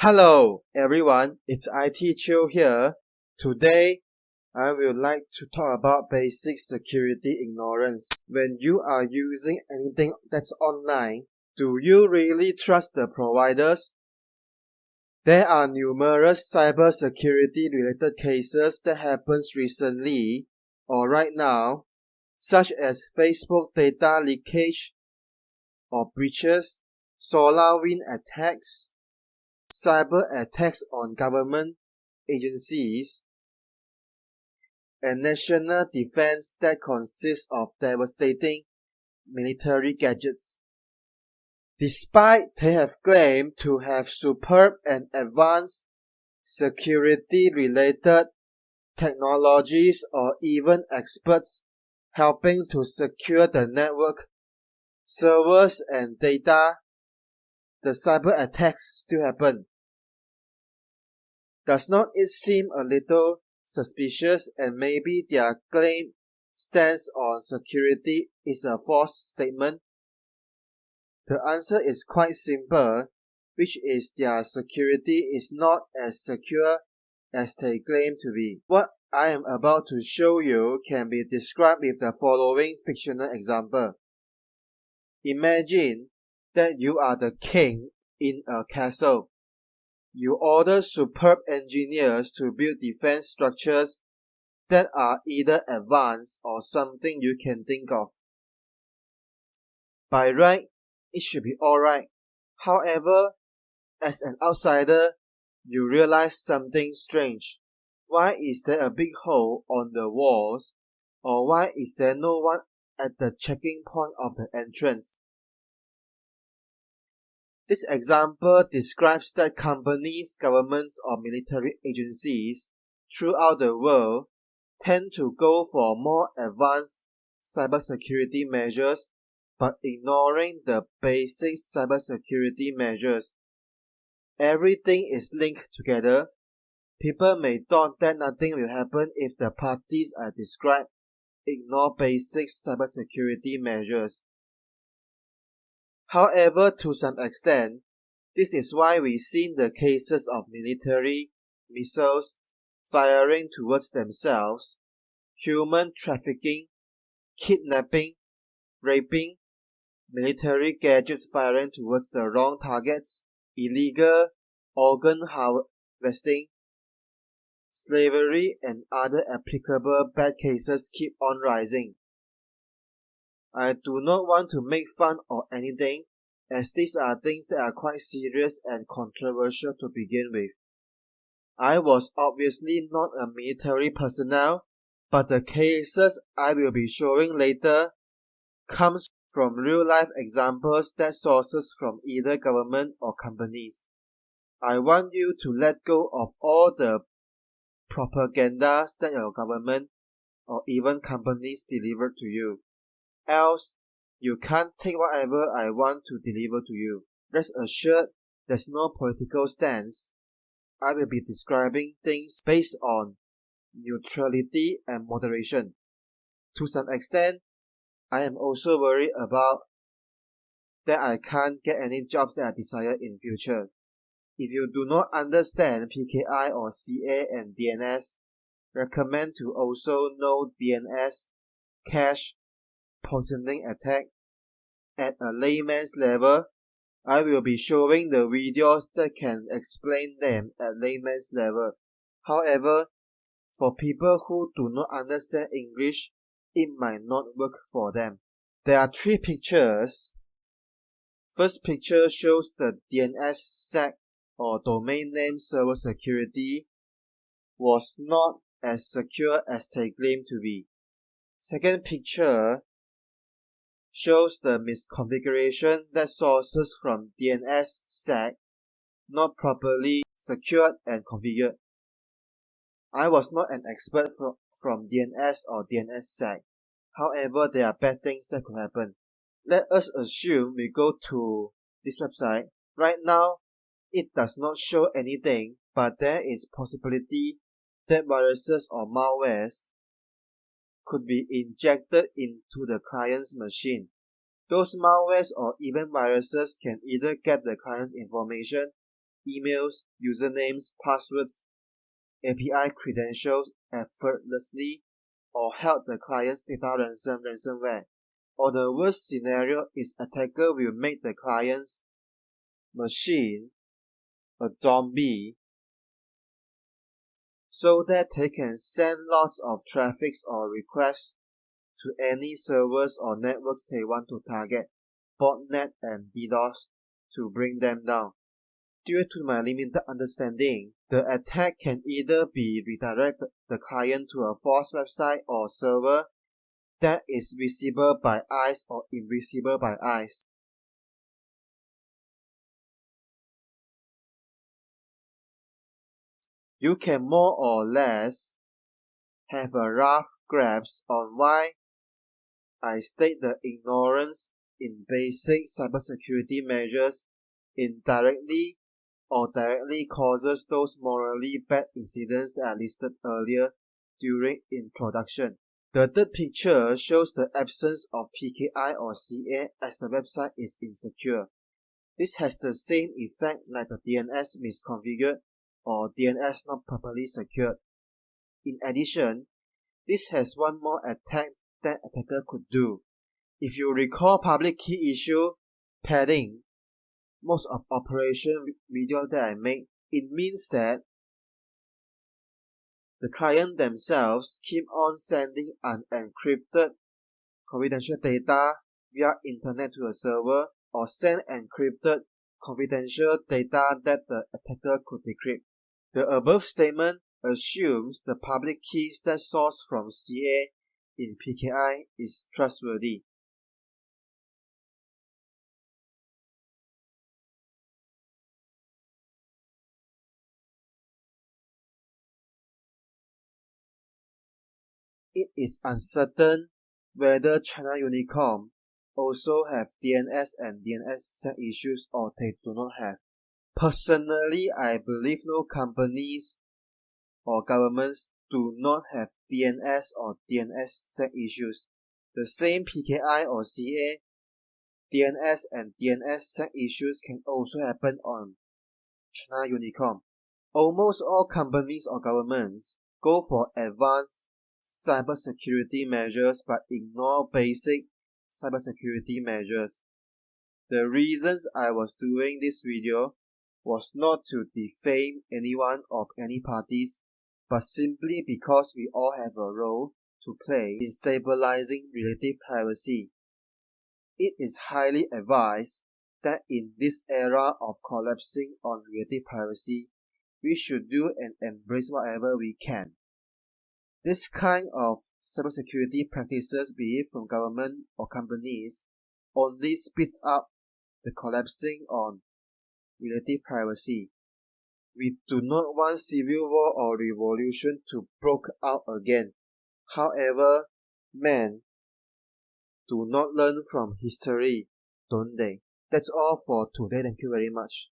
Hello everyone, it's IT Chill here. Today, I would like to talk about basic security ignorance. When you are using anything that's online, do you really trust the providers? There are numerous cybersecurity related cases that happened recently or right now, such as Facebook data leakage or breaches, SolarWinds attacks, cyber attacks on government agencies, and national defense that consists of devastating military gadgets. Despite they have claimed to have superb and advanced security-related technologies or even experts helping to secure the network, servers and data, the cyber attacks still happen. Does not it seem a little suspicious and maybe their claim stance on security is a false statement? The answer is quite simple, which is their security is not as secure as they claim to be. What I am about to show you can be described with the following fictional example. Imagine that you are the king in a castle. You order superb engineers to build defense structures that are either advanced or something you can think of. By right, it should be alright. However, as an outsider, you realize something strange. Why is there a big hole on the walls? Or why is there no one at the checking point of the entrance? This example describes that companies, governments, or military agencies throughout the world tend to go for more advanced cybersecurity measures but ignoring the basic cybersecurity measures. Everything is linked together. People may thought that nothing will happen if the parties I described ignore basic cybersecurity measures. However, to some extent, this is why we see the cases of military missiles firing towards themselves, human trafficking, kidnapping, raping, military gadgets firing towards the wrong targets, illegal organ harvesting, slavery, and other applicable bad cases keep on rising. I do not want to make fun or anything, as these are things that are quite serious and controversial to begin with. I was obviously not a military personnel, but the cases I will be showing later comes from real-life examples that sources from either government or companies. I want you to let go of all the propagandas that your government or even companies deliver to you. Else, you can't take whatever I want to deliver to you. Rest assured, there's no political stance. I will be describing things based on neutrality and moderation. To some extent, I am also worried about that I can't get any jobs that I desire in future. If you do not understand PKI or CA and DNS, recommend to also know DNS, cache, positioning attack. At a layman's level, I will be showing the videos that can explain them at layman's level. However, for people who do not understand English, it might not work for them. There are three pictures. First picture shows the DNSSEC or domain name server security was not as secure as they claim to be. Second picture shows the misconfiguration that sources from DNSSEC not properly secured and configured. I was not an expert from DNS or DNSSEC. However, there are bad things that could happen. Let us assume we go to this website. Right now, it does not show anything, but there is possibility that viruses or malwares could be injected into the client's machine. Those malwares or even viruses can either get the client's information emails, usernames, passwords, API credentials effortlessly, or held the client's data ransomware. Or the worst scenario is attacker will make the client's machine a zombie so that they can send lots of traffic or requests to any servers or networks they want to target, botnet and DDoS, to bring them down. Due to my limited understanding, the attack can either be redirect the client to a false website or server that is visible by eyes or invisible by eyes. You can more or less have a rough grasp on why I state the ignorance in basic cybersecurity measures indirectly or directly causes those morally bad incidents that I listed earlier during introduction. The third picture shows the absence of PKI or CA as the website is insecure. This has the same effect like the DNS misconfigured or DNS not properly secured. In addition, this has one more attack that attacker could do. If you recall public key issue padding, most of operation video that I make, it means that the client themselves keep on sending unencrypted confidential data via internet to a server or send encrypted confidential data that the attacker could decrypt. The above statement assumes the public keys that source from CA in PKI is trustworthy. It is uncertain whether China Unicom also have DNS and DNSSEC issues or they do not have. Personally, I believe no companies or governments do not have DNS or DNSSEC issues. The same PKI or CA, DNS and DNSSEC issues can also happen on China Unicom. Almost all companies or governments go for advanced cybersecurity measures but ignore basic cybersecurity measures. The reasons I was doing this video was not to defame anyone or any parties, but simply because we all have a role to play in stabilizing relative privacy. It is highly advised that in this era of collapsing on relative privacy, we should do and embrace whatever we can. This kind of cybersecurity practices, be it from government or companies, only speeds up the collapsing on relative privacy. We do not want civil war or revolution to break out again. However, men do not learn from history, don't they? That's all for today. Thank you very much.